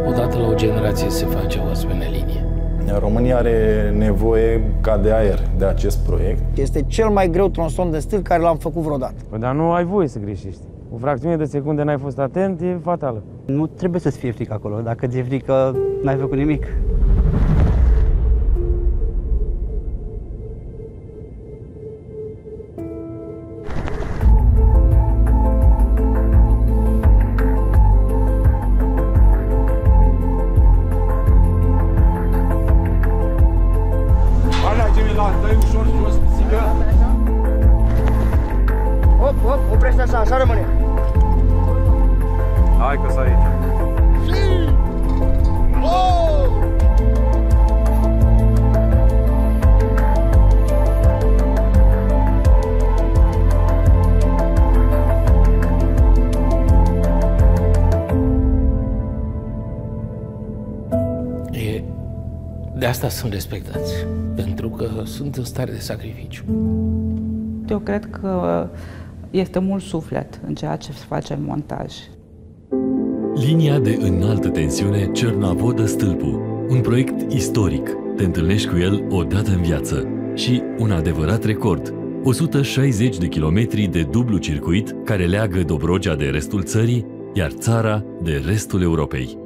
Odată la o generație se face o asemenea linie. România are nevoie ca de aer de acest proiect. Este cel mai greu tronson de stâlp care l-am făcut vreodată. Dar nu ai voie să greșești. O fracțiune de secundă n-ai fost atent, e fatală. Nu trebuie să-ți fie frică acolo. Dacă ți-e frică, n-ai făcut nimic. Hop, oprește așa rămâne. Hai că s-a aici. De asta sunt respectați, pentru că sunt în stare de sacrificiu. Eu cred că este mult suflet în ceea ce se face în montaj. Linia de înaltă tensiune Cernavodă-Stâlpu, un proiect istoric. Te întâlnești cu el o dată în viață și un adevărat record. 160 de kilometri de dublu circuit care leagă Dobrogea de restul țării, iar țara de restul Europei.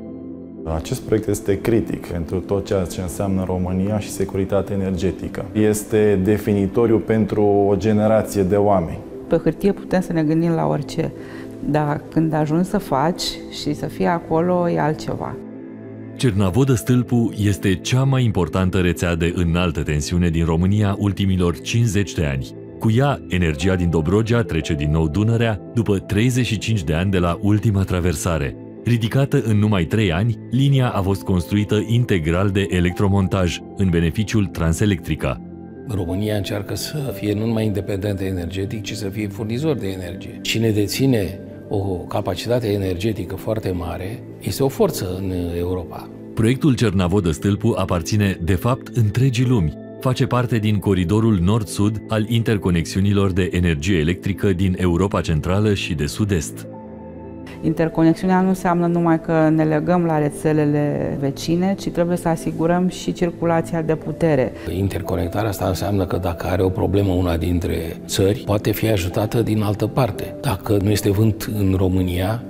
Acest proiect este critic pentru tot ceea ce înseamnă România și securitatea energetică. Este definitoriu pentru o generație de oameni. Pe hârtie putem să ne gândim la orice, dar când ajungi să faci și să fii acolo, e altceva. Cernavodă-Stâlpu este cea mai importantă rețea de înaltă tensiune din România ultimilor 50 de ani. Cu ea, energia din Dobrogea trece din nou Dunărea după 35 de ani de la ultima traversare. Ridicată în numai 3 ani, linia a fost construită integral de electromontaj, în beneficiul Transelectrica. România încearcă să fie nu numai independentă energetic, ci să fie furnizor de energie. Cine deține o capacitate energetică foarte mare, este o forță în Europa. Proiectul Cernavodă-Stâlpu aparține, de fapt, întregii lumi. Face parte din coridorul nord-sud al interconexiunilor de energie electrică din Europa Centrală și de Sud-Est. Interconexiunea nu înseamnă numai că ne legăm la rețelele vecine, ci trebuie să asigurăm și circulația de putere. Interconectarea asta înseamnă că dacă are o problemă una dintre țări, poate fi ajutată din altă parte. Dacă nu este vânt în România,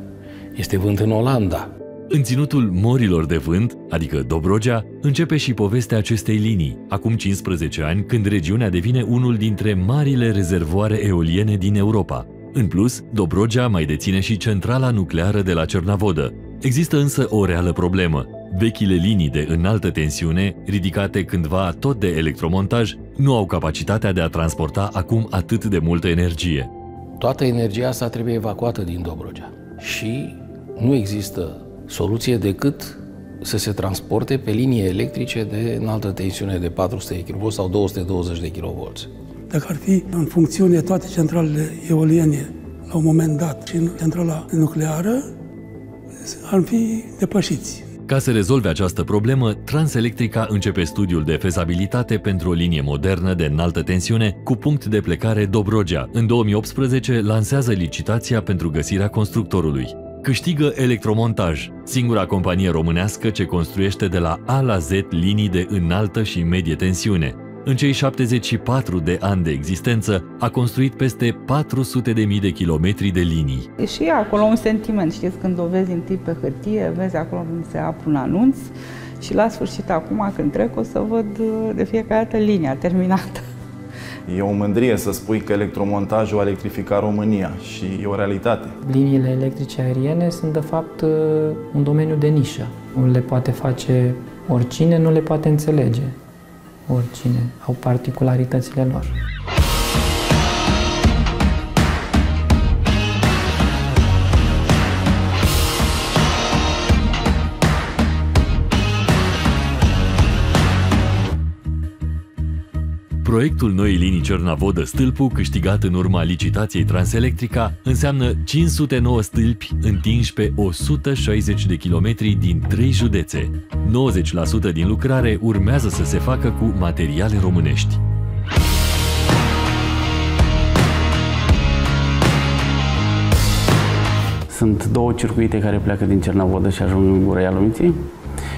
este vânt în Olanda. În ținutul morilor de vânt, adică Dobrogea, începe și povestea acestei linii, acum 15 ani, când regiunea devine unul dintre marile rezervoare eoliene din Europa. În plus, Dobrogea mai deține și centrala nucleară de la Cernavodă. Există însă o reală problemă. Vechile linii de înaltă tensiune, ridicate cândva tot de electromontaj, nu au capacitatea de a transporta acum atât de multă energie. Toată energia asta trebuie evacuată din Dobrogea și nu există soluție decât să se transporte pe linii electrice de înaltă tensiune de 400 kV sau 220 de kV. Dacă ar fi în funcțiune toate centralele eoliene la un moment dat și centrala nucleară, ar fi depășiți. Ca să rezolve această problemă, Transelectrica începe studiul de fezabilitate pentru o linie modernă de înaltă tensiune cu punct de plecare Dobrogea. În 2018 lansează licitația pentru găsirea constructorului. Câștigă Electromontaj, singura companie românească ce construiește de la A la Z linii de înaltă și medie tensiune. În cei 74 de ani de existență, a construit peste 400.000 de kilometri de linii. E și acolo un sentiment, știți, când o vezi în tip pe hârtie, vezi acolo unde se află un anunț și la sfârșit acum când trec o să văd de fiecare dată linia terminată. E o mândrie să spui că electromontajul a electrificat România și e o realitate. Liniile electrice aeriene sunt de fapt un domeniu de nișă. Nu le poate face oricine, nu le poate înțelege oricine. Au particularitățile lor. Proiectul noii linii Cernavodă-Stâlpu, câștigat în urma licitației Transelectrica, înseamnă 509 stâlpi întinși pe 160 de kilometri din 3 județe. 90% din lucrare urmează să se facă cu materiale românești. Sunt două circuite care pleacă din Cernavodă și ajung în Gura Ialomiței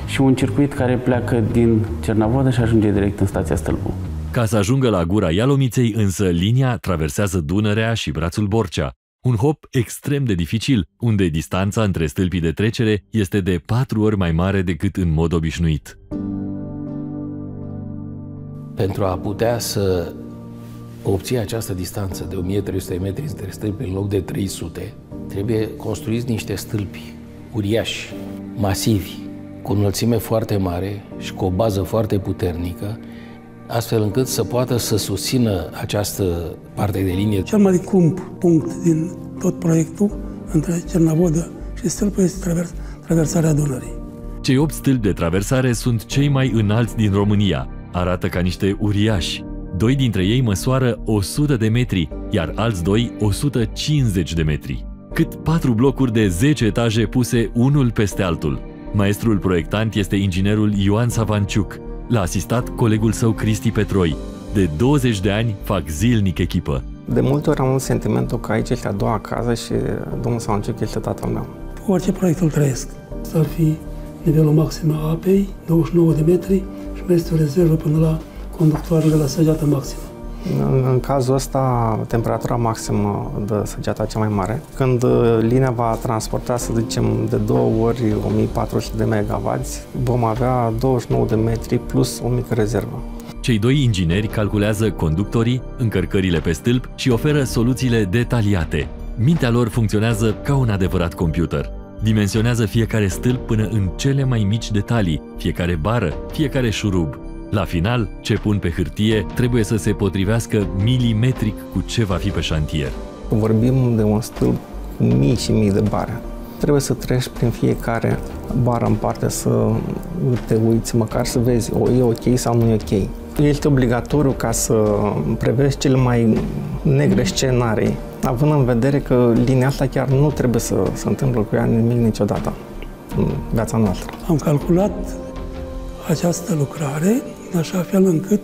și un circuit care pleacă din Cernavodă și ajunge direct în stația Stâlpu. Ca să ajungă la Gura Ialomiței, însă, linia traversează Dunărea și Brațul Borcea. Un hop extrem de dificil, unde distanța între stâlpii de trecere este de 4 ori mai mare decât în mod obișnuit. Pentru a putea să obții această distanță de 1300 metri între stâlpi în loc de 300, trebuie construiți niște stâlpi uriași, masivi, cu o înălțime foarte mare și cu o bază foarte puternică, astfel încât să poată să susțină această parte de linie. Cel mai scump punct din tot proiectul între Cernavodă și Stâlpu este traversarea Dunării. Cei 8 stâlpi de traversare sunt cei mai înalți din România. Arată ca niște uriași. 2 dintre ei măsoară 100 de metri, iar alți 2 150 de metri. Cât 4 blocuri de 10 etaje puse unul peste altul. Maestrul proiectant este inginerul Ioan Savanciuc. L-a asistat colegul său Cristi Petroi. De 20 de ani fac zilnic echipă. De multe ori am avut sentimentul că aici este a doua casă și domnul Savanciuc este tatăl meu. Orice proiect îl trăiesc. Ar fi nivelul maxim a apei, 29 de metri, și mai este o rezervă până la conductoarele la săgeată maximă. În cazul ăsta, temperatura maximă de săgeata cea mai mare. Când linia va transporta, să zicem, de 2 ori 1400 de MW, vom avea 29 de metri plus o mică rezervă. Cei 2 ingineri calculează conductorii, încărcările pe stâlp și oferă soluțiile detaliate. Mintea lor funcționează ca un adevărat computer. Dimensionează fiecare stâlp până în cele mai mici detalii, fiecare bară, fiecare șurub. La final, ce pun pe hârtie trebuie să se potrivească milimetric cu ce va fi pe șantier. Vorbim de un stâlp cu mii și mii de bare. Trebuie să treci prin fiecare bară în parte, să te uiți, măcar să vezi, e ok sau nu e ok. Este obligatoriu ca să prevezi cele mai negre scenarii, având în vedere că linia asta chiar nu trebuie să se întâmple cu ea nimic niciodată în viața noastră. Am calculat această lucrare în așa fel încât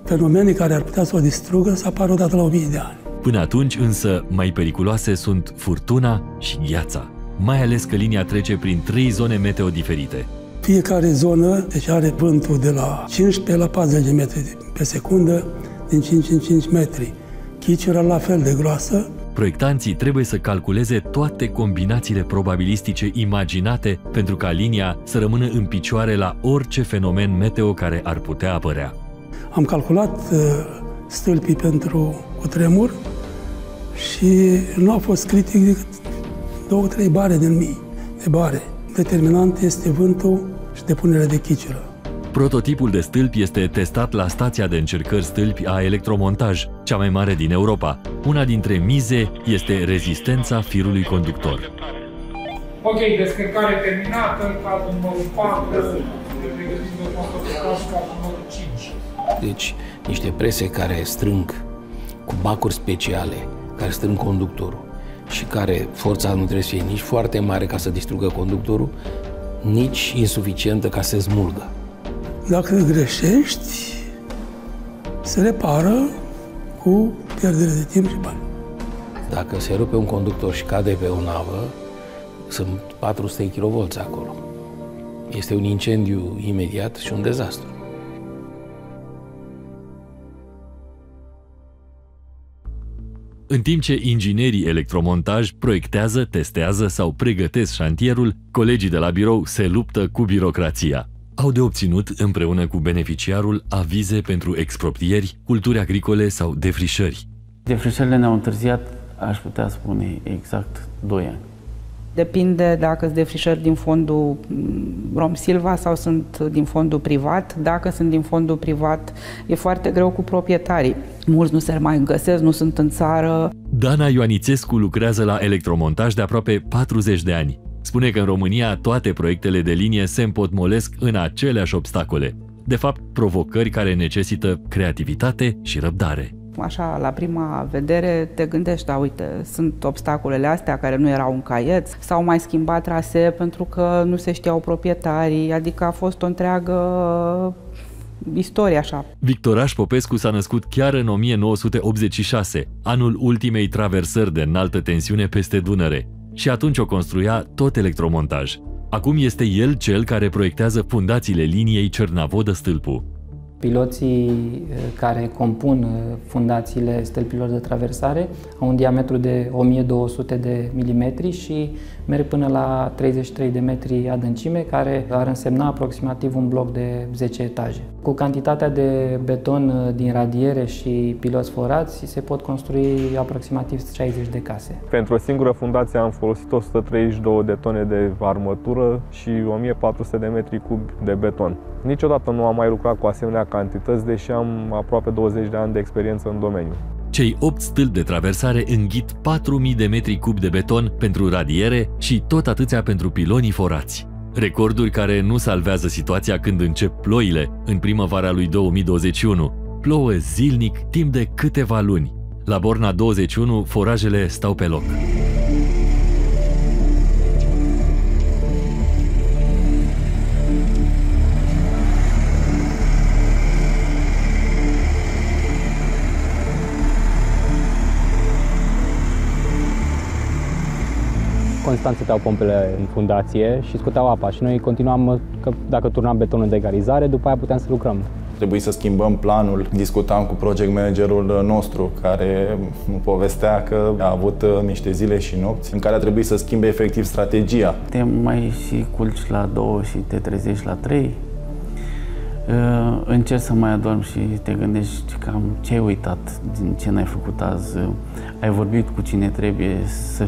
fenomenii care ar putea să o distrugă să apară odată la 1000 de ani. Până atunci, însă, mai periculoase sunt furtuna și gheața, mai ales că linia trece prin 3 zone meteo diferite. Fiecare zonă deci are vântul de la 15 la 40 de metri pe secundă, din 5 în 5 metri. Chiciura la fel de groasă. Proiectanții trebuie să calculeze toate combinațiile probabilistice imaginate pentru ca linia să rămână în picioare la orice fenomen meteo care ar putea apărea. Am calculat stâlpii pentru cutremur și nu a fost critic decât 2-3 bare din mii de bare. Determinant este vântul și depunerea de chiciură. Prototipul de stâlp este testat la stația de încercări stâlpi a Electromontaj, cea mai mare din Europa. Una dintre mize este rezistența firului conductor. Ok, descărcare terminată, cazul numărul 4, pregătiți de cazul numărul 5. Deci, niște prese care strâng cu bacuri speciale, care strâng conductorul și care forța nu trebuie să fie nici foarte mare ca să distrugă conductorul, nici insuficientă ca să smulgă. Dacă greșești, se repară cu pierdere de timp și bani. Dacă se rupe un conductor și cade pe o navă, sunt 400 kV acolo. Este un incendiu imediat și un dezastru. În timp ce inginerii electromontaj proiectează, testează sau pregătesc șantierul, colegii de la birou se luptă cu birocrația. Au de obținut, împreună cu beneficiarul, avize pentru exproprieri, culturi agricole sau defrișări. Defrișările ne-au întârziat, aș putea spune, exact 2 ani. Depinde dacă sunt defrișări din fondul Romsilva sau sunt din fondul privat. Dacă sunt din fondul privat, e foarte greu cu proprietarii. Mulți nu se mai găsesc, nu sunt în țară. Dana Ioanițescu lucrează la electromontaj de aproape 40 de ani. Spune că în România toate proiectele de linie se împotmolesc în aceleași obstacole. De fapt, provocări care necesită creativitate și răbdare. Așa, la prima vedere te gândești, da, uite, sunt obstacolele astea care nu erau în caiet, s-au mai schimbat trasee pentru că nu se știau proprietarii, adică a fost o întreagă istorie așa. Victoraș Popescu s-a născut chiar în 1986, anul ultimei traversări de înaltă tensiune peste Dunăre, și atunci o construia tot electromontaj. Acum este el cel care proiectează fundațiile liniei Cernavodă-Stâlpu. Piloții care compun fundațiile stâlpilor de traversare au un diametru de 1200 de milimetri și merg până la 33 de metri adâncime, care ar însemna aproximativ un bloc de 10 etaje. Cu cantitatea de beton din radiere și piloți forați se pot construi aproximativ 60 de case. Pentru o singură fundație am folosit 132 de tone de armătură și 1400 de metri cubi de beton. Niciodată nu am mai lucrat cu asemenea cantități, deși am aproape 20 de ani de experiență în domeniu. Cei 8 stâlpi de traversare înghit 4000 de metri cubi de beton pentru radiere și tot atâția pentru pilonii forați. Recorduri care nu salvează situația când încep ploile în primăvara lui 2021. Plouă zilnic timp de câteva luni. La Borna 21 forajele stau pe loc. Constant stăteau pompele în fundație și scoteau apa și noi continuam că dacă turnam betonul de garizare, după aia puteam să lucrăm. Trebuie să schimbăm planul. Discutam cu project managerul nostru, care îmi povestea că a avut niște zile și nopți în care a trebuit să schimbe efectiv strategia. Te mai și culci la 2 și te trezești la 3. Încerci să mai adormi și te gândești cam ce ai uitat, din ce n-ai făcut azi, ai vorbit cu cine trebuie să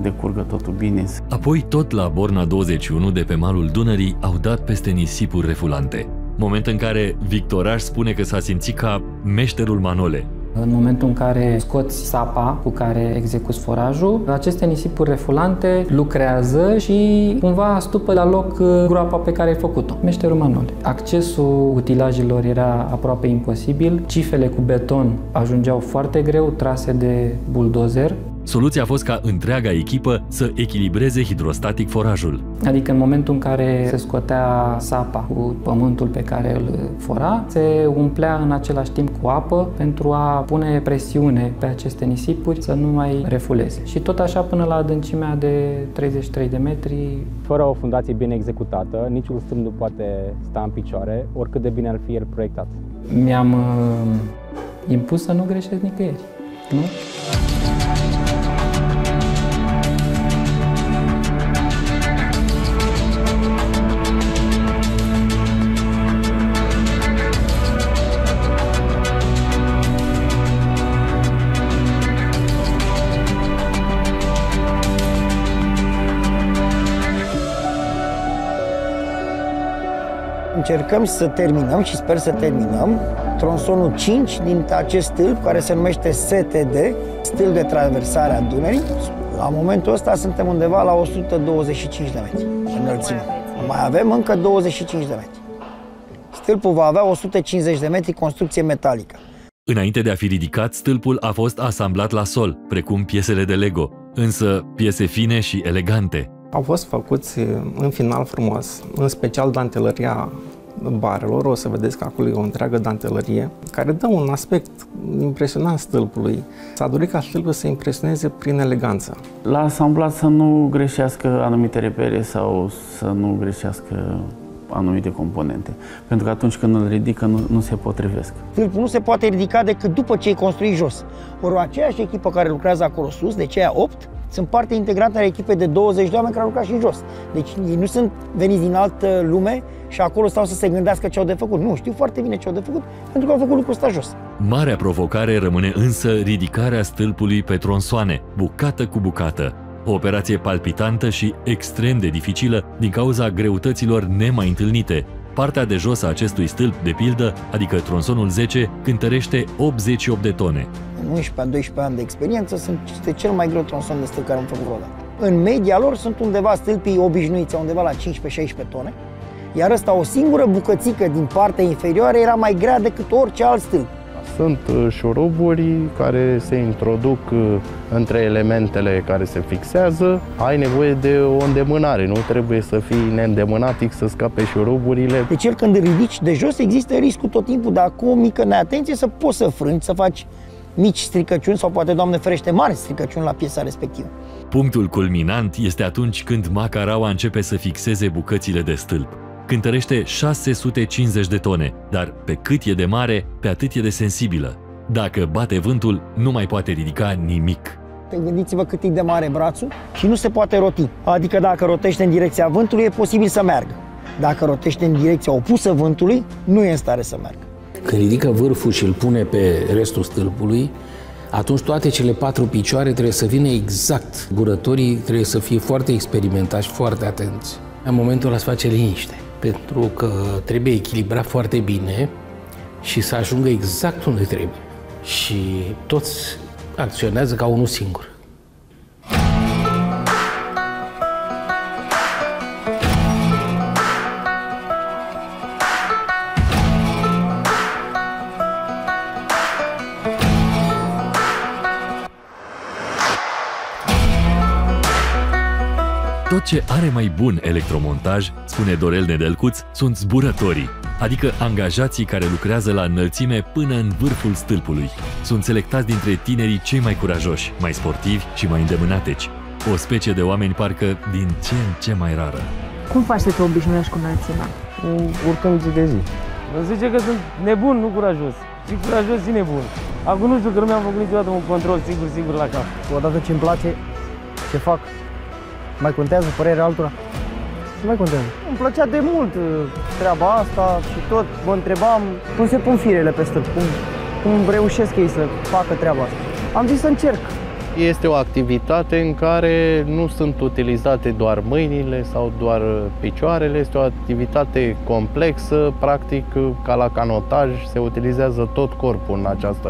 decurgă totul bine. Apoi tot la Borna 21 de pe malul Dunării au dat peste nisipuri refulante. Moment în care Victoraș spune că s-a simțit ca meșterul Manole. În momentul în care scoți sapa cu care execuți forajul, aceste nisipuri refulante lucrează și cumva stupă la loc groapa pe care ai făcut-o. Meșterul Manole. Accesul utilajelor era aproape imposibil, cifele cu beton ajungeau foarte greu, trase de buldozer. Soluția a fost ca întreaga echipă să echilibreze hidrostatic forajul. Adică în momentul în care se scotea sapa cu pământul pe care îl fora, se umplea în același timp cu apă pentru a pune presiune pe aceste nisipuri să nu mai refuleze. Și tot așa până la adâncimea de 33 de metri. Fără o fundație bine executată, niciun stâlp nu poate sta în picioare, oricât de bine ar fi el proiectat. Mi-am impus să nu greșesc nicăieri, nu? Încercăm să terminăm și sper să terminăm tronsonul 5 din acest stâlp care se numește STD, stâlp de traversare a Dunării. La momentul ăsta suntem undeva la 125 de metri înălțime. Mai avem încă 25 de metri. Stâlpul va avea 150 de metri construcție metalică. Înainte de a fi ridicat, stâlpul a fost asamblat la sol, precum piesele de Lego, însă piese fine și elegante. Au fost făcuți în final frumos, în special dantelăria barelor. O să vedeți că acolo e o întreagă dantelărie care dă un aspect impresionant stâlpului. S-a dorit ca stâlpul să impresioneze prin eleganță. La asamblat să nu greșească anumite repere sau să nu greșească anumite componente. Pentru că atunci când îl ridică, nu se potrivesc. Stâlpul nu se poate ridica decât după ce e construit jos. Ori aceeași echipă care lucrează acolo sus, de aceea 8, sunt parte integrantă a echipei de 20 de oameni care au lucrat și jos. Deci ei nu sunt veniți din altă lume și acolo stau să se gândească ce au de făcut. Nu, știu foarte bine ce au de făcut, pentru că au făcut lucrul ăsta jos. Marea provocare rămâne însă ridicarea stâlpului pe tronsoane, bucată cu bucată. O operație palpitantă și extrem de dificilă din cauza greutăților nemai întâlnite. Partea de jos a acestui stâlp, de pildă, adică tronsonul 10, cântărește 88 de tone. În 11-12 ani de experiență este cel mai greu tronson de stâlp care am făcut vreodată. În media lor sunt undeva stâlpii obișnuiți, undeva la 15-16 tone Iar ăsta, o singură bucățică din partea inferioară, era mai grea decât orice alt stâlp. Sunt șuruburi care se introduc între elementele care se fixează. Ai nevoie de o îndemânare, nu trebuie să fii neîndemânatic să scape șuruburile. Deci el când îl ridici de jos, există riscul tot timpul de cu o mică neatenție să poți să frângi, să faci mici stricăciuni sau poate, Doamne ferește, mari stricăciuni la piesa respectivă. Punctul culminant este atunci când macaraua începe să fixeze bucățile de stâlp. Cântărește 650 de tone, dar pe cât e de mare, pe atât e de sensibilă. Dacă bate vântul, nu mai poate ridica nimic. Gândiți-vă cât e de mare brațul și nu se poate roti. Adică dacă rotește în direcția vântului, e posibil să meargă. Dacă rotește în direcția opusă vântului, nu e în stare să meargă. Când ridică vârful și îl pune pe restul stâlpului, atunci toate cele 4 picioare trebuie să vină exact. Burătorii trebuie să fie foarte experimentați, foarte atenți. În momentul ăla se face liniște, pentru că trebuie echilibrat foarte bine și să ajungă exact unde trebuie. Și toți acționează ca unul singur. Tot ce are mai bun electromontaj, spune Dorel Nedelcuț, sunt zburătorii, adică angajații care lucrează la înălțime până în vârful stâlpului. Sunt selectați dintre tinerii cei mai curajoși, mai sportivi și mai îndemânateci. O specie de oameni parcă din ce în ce mai rară. Cum faci să te obișnuiești cu înălțimea? Urcăm zi de zi. Îmi zice că sunt nebun, nu curajos. Și curajos și nebun. Acum nu știu că nu mi-am făcut niciodată un control sigur la cap. Odată ce îmi place ce fac, mai contează părerea altora? Nu mai contează. Îmi plăcea de mult treaba asta și tot mă întrebam cum se pun firele pe stâlp, cum reușesc ei să facă treaba asta. Am zis să încerc. Este o activitate în care nu sunt utilizate doar mâinile sau doar picioarele, este o activitate complexă, practic ca la canotaj se utilizează tot corpul în această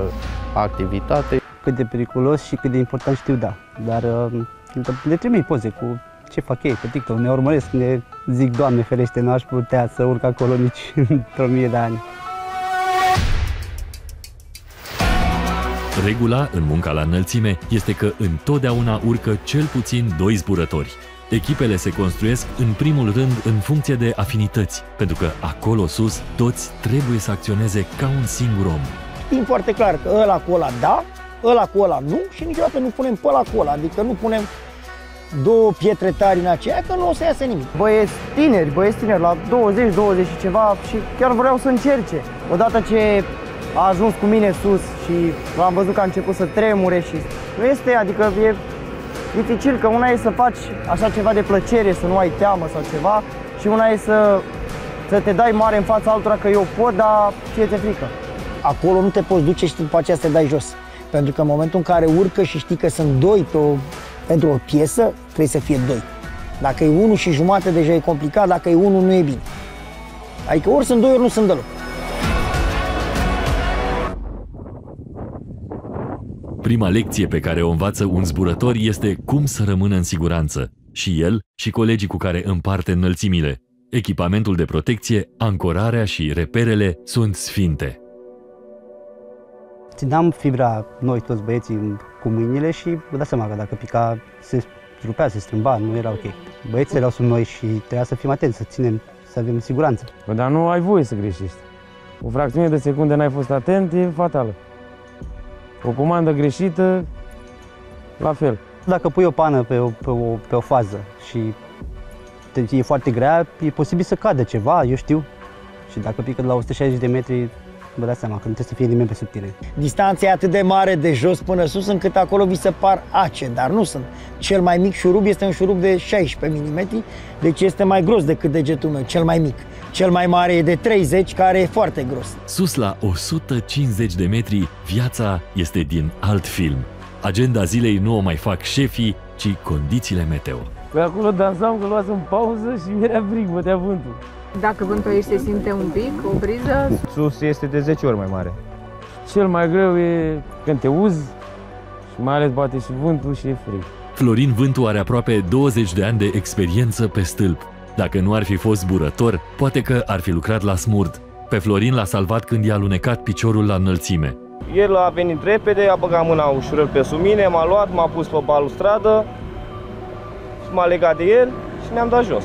activitate. Cât de periculos și cât de important știu, da, dar le trimit poze cu ce fac ei pe TikTok, ne urmăresc, ne zic, Doamne ferește, nu aș putea să urc acolo nici într-o mie de ani. Regula în munca la înălțime este că întotdeauna urcă cel puțin 2 zburători. Echipele se construiesc în primul rând în funcție de afinități, pentru că acolo sus toți trebuie să acționeze ca un singur om. Știm foarte clar că ăla cu ăla da, ăla cu ăla nu și niciodată nu punem pe ăla cu ăla, adică nu punem 2 pietre tari în aceea, că nu o să iasă nimic. Băieți tineri la 20, 20 și ceva și chiar vreau să încerce. Odată ce a ajuns cu mine sus și am văzut că a început să tremure și nu este, adică e dificil, că una e să faci așa ceva de plăcere, să nu ai teamă sau ceva și una e să te dai mare în fața altora că eu pot, dar ție-ți frică. Acolo nu te poți duce și după aceea să te dai jos. Pentru că în momentul în care urcă și știi că sunt 2 pentru o piesă, trebuie să fie 2. Dacă e 1 și jumate, deja e complicat, dacă e 1, nu e bine. Adică ori sunt 2, ori nu sunt deloc. Prima lecție pe care o învață un zburător este cum să rămână în siguranță. Și el și colegii cu care împarte înălțimile. Echipamentul de protecție, ancorarea și reperele sunt sfinte. Țineam fibra noi toți băieții cu mâinile și vă dați seama că dacă pica se rupea, se strâmba, nu era ok. Băieții erau sub noi și trebuia să fim atenți, să ținem, să avem siguranță. Bă, dar nu ai voie să greșești. O fracțiune de secundă n-ai fost atent, e fatală. O comandă greșită, la fel. Dacă pui o pană pe o fază și e foarte grea, e posibil să cadă ceva, eu știu. Și dacă pică de la 160 de metri, vă dați seama că nu trebuie să fie nimeni pe sub tine. Distanța e atât de mare de jos până sus, încât acolo vi se par ace, dar nu sunt. Cel mai mic șurub este un șurub de 16 mm, deci este mai gros decât degetul meu, cel mai mic. Cel mai mare e de 30, care e foarte gros. Sus la 150 de metri, viața este din alt film. Agenda zilei nu o mai fac șefii, ci condițiile meteo. Păi acolo dansam că luasem pauză și mi-era frig, bătea vântul. Dacă vântul aici se simte un pic, o briză? Sus este de 10 ori mai mare. Cel mai greu e când te uzi și mai ales bate și vântul și e frig. Florin Vântu are aproape 20 de ani de experiență pe stâlp. Dacă nu ar fi fost zburător, poate că ar fi lucrat la smurd. Pe Florin l-a salvat când i-a alunecat piciorul la înălțime. El a venit repede, a băgat mâna ușurel pe sub mine, m-a luat, m-a pus pe balustradă, m-a legat de el și ne-am dat jos.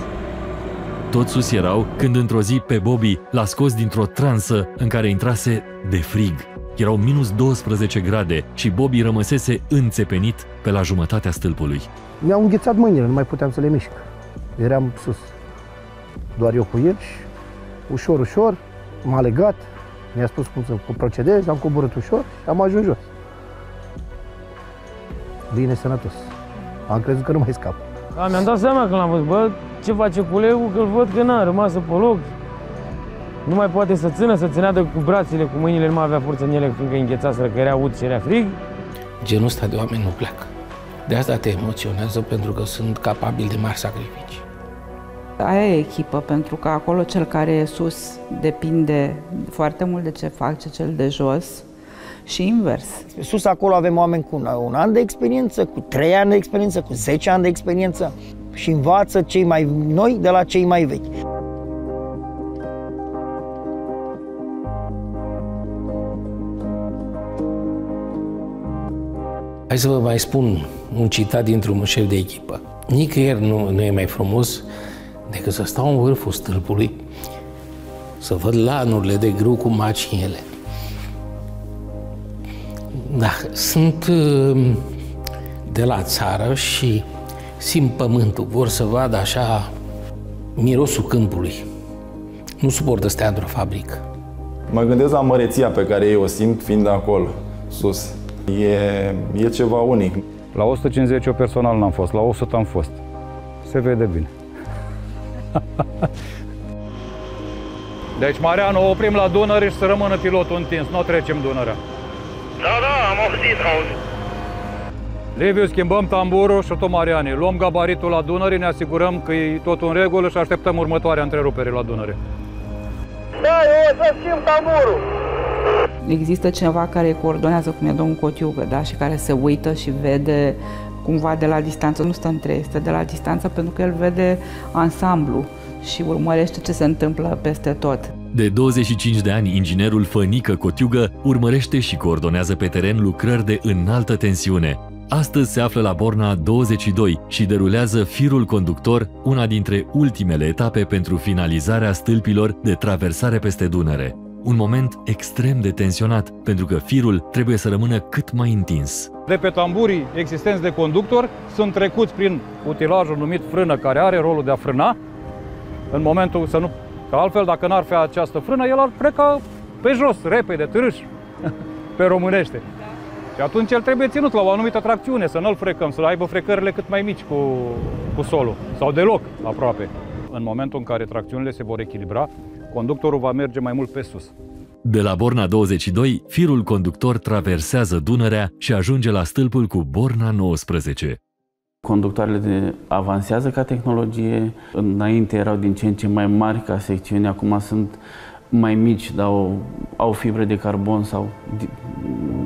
Toți sus erau când într-o zi pe Bobby l-a scos dintr-o transă în care intrase de frig. Erau minus 12 grade și Bobby rămăsese înțepenit pe la jumătatea stâlpului. Mi-au înghețat mâinile, nu mai puteam să le mișc. Eram sus, doar eu cu el și ușor, ușor m-a legat, mi-a spus cum să procedez, am coborât ușor și am ajuns jos. Bine, sănătos. Am crezut că nu mai scap. Da, mi-am dat seama când l-am văzut, bă, ce face colegul, că-l văd că n-a rămas pe loc. Nu mai poate să țină, să ținea cu brațele, cu mâinile, nu mai avea forță în ele, fiindcă înghețaseră, că era ud și era frig. Genul ăsta de oameni nu pleacă. De asta te emoționează, pentru că sunt capabili de mari sacrificii. Aia e echipă, pentru că acolo cel care e sus depinde foarte mult de ce face cel de jos și invers. Sus acolo avem oameni cu un an de experiență, cu 3 ani de experiență, cu 10 ani de experiență și învață cei mai noi de la cei mai vechi. Hai să vă mai spun un citat dintr-un șef de echipă. Nicăieri nu e mai frumos decât să stau în vârful stâlpului, să văd lanurile de grâu cu maci în ele. Da, sunt de la țară și simt pământul, vor să vadă așa mirosul câmpului. Nu suportă să stea într-o fabrică. Mă gândesc la măreția pe care eu o simt fiind acolo, sus. E ceva unic. La 150 eu personal n-am fost, la 100 am fost. Se vede bine. Deci, Marian, o oprim la Dunăre și să rămână pilotul întins, nu trecem Dunărea. Da, am auzit, Liviu, schimbăm tamburul și tot, Mariane. Luăm gabaritul la Dunăre, ne asigurăm că e totul în regulă și așteptăm următoarea întrerupere la Dunăre. Da, eu o să schimb tamburul. Există cineva care coordonează, cum e domnul Cotiugă, da? Și care se uită și vede cumva de la distanță, nu stăm 3, este de la distanță pentru că el vede ansamblu și urmărește ce se întâmplă peste tot. De 25 de ani, inginerul Fănică Cotiugă urmărește și coordonează pe teren lucrări de înaltă tensiune. Astăzi se află la Borna 22 și derulează firul conductor, una dintre ultimele etape pentru finalizarea stâlpilor de traversare peste Dunăre. Un moment extrem de tensionat, pentru că firul trebuie să rămână cât mai întins. De pe tamburii existenți de conductor sunt trecuți prin utilajul numit frână, care are rolul de a frâna. În momentul să nu... Că altfel, dacă n-ar fi această frână, el ar pleca pe jos, repede, târâș, pe românește. Și atunci el trebuie ținut la o anumită tracțiune, să nu-l frecăm, să aibă frecările cât mai mici cu solul, sau deloc, aproape. În momentul în care tracțiunile se vor echilibra, conductorul va merge mai mult pe sus. De la Borna 22, firul conductor traversează Dunărea și ajunge la stâlpul cu Borna 19. Conductoarele avansează ca tehnologie, înainte erau din ce în ce mai mari ca secțiuni, acum sunt mai mici, dar au fibre de carbon sau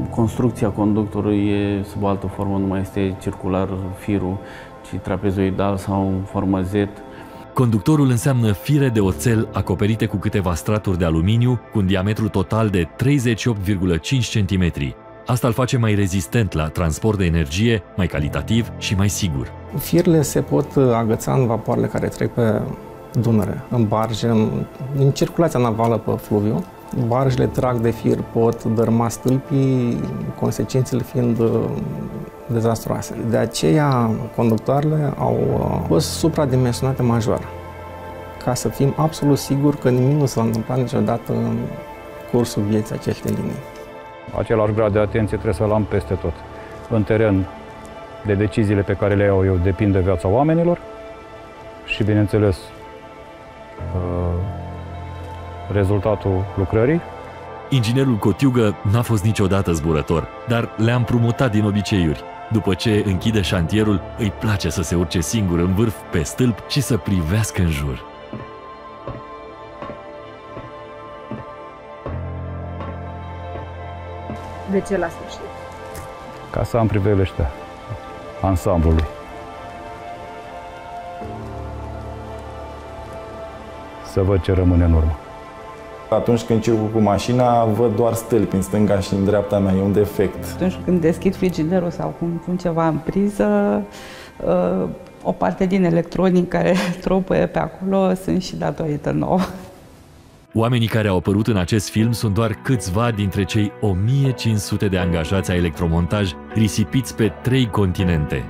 construcția conductorului e sub altă formă, nu mai este circular firul, ci trapezoidal sau în formă Z. Conductorul înseamnă fire de oțel acoperite cu câteva straturi de aluminiu cu un diametru total de 38,5 cm. Asta îl face mai rezistent la transport de energie, mai calitativ și mai sigur. Firele se pot agăța în vapoarele care trec pe Dunăre, în barge, în circulația navală pe fluviu. Barjele trag de fir, pot dărâma stâlpii, consecințele fiind dezastroase. De aceea, conductoarele au fost supradimensionate major, ca să fim absolut siguri că nimic nu s-a întâmplat niciodată în cursul vieții acestei linii. Același grad de atenție trebuie să-l am peste tot. În teren, de deciziile pe care le iau eu, depinde viața oamenilor și, bineînțeles, rezultatul lucrării. Inginerul Cotiugă n-a fost niciodată zburător, dar le-a împrumutat din obiceiuri. După ce închide șantierul, îi place să se urce singur în vârf pe stâlp și să privească în jur. De ce la sfârșit? Ca să am priveliștea ansamblului. să văd ce rămâne în urmă. Atunci când circul cu mașina, văd doar stâlpi în stânga și în dreapta mea, e un defect. Atunci când deschid frigiderul sau când pun ceva în priză, o parte din electronic care tropăie pe acolo sunt și datorită nouă. Oamenii care au apărut în acest film sunt doar câțiva dintre cei 1500 de angajați ai Electromontaj risipiți pe 3 continente.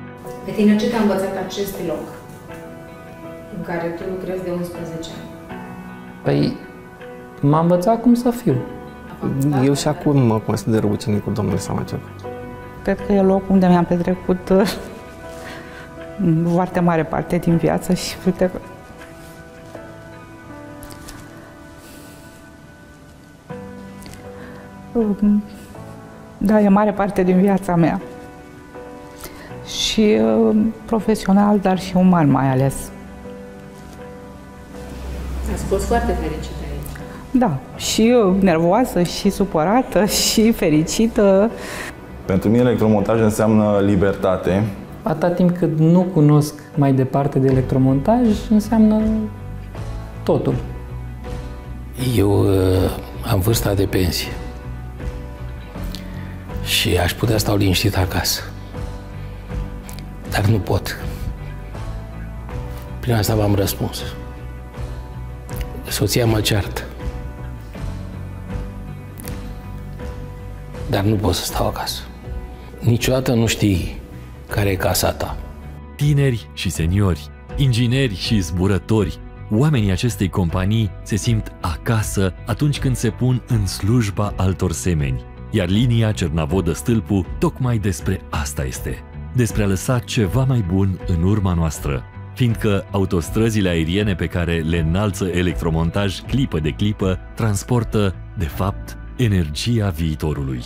Pe tine ce te-a învățat acest loc în care tu lucrezi de 11 ani? Păi, m-a învățat cum să fiu. Eu și acum mă consider ucenicul domnului Samacek. Cred că e locul unde mi-am petrecut foarte mare parte din viață și uite că... Da, e mare parte din viața mea. Și profesional, dar și uman mai ales. Ați fost foarte fericită aici. Da, și nervoasă, și supărată, și fericită. Pentru mine electromontaj înseamnă libertate. Atâta timp cât nu cunosc mai departe de electromontaj, înseamnă totul. Eu am vârsta de pensie și aș putea stau liniștit acasă, dar nu pot. Prin asta v-am răspuns. Soția mă ceartă, dar nu pot să stau acasă. Niciodată nu știi care e casa ta. Tineri și seniori, ingineri și zburători, oamenii acestei companii se simt acasă atunci când se pun în slujba altor semeni. Iar linia Cernavodă-Stâlpu tocmai despre asta este. Despre a lăsa ceva mai bun în urma noastră. Fiindcă autostrăzile aeriene pe care le înalță Electromontaj clipă de clipă transportă, de fapt, energia viitorului.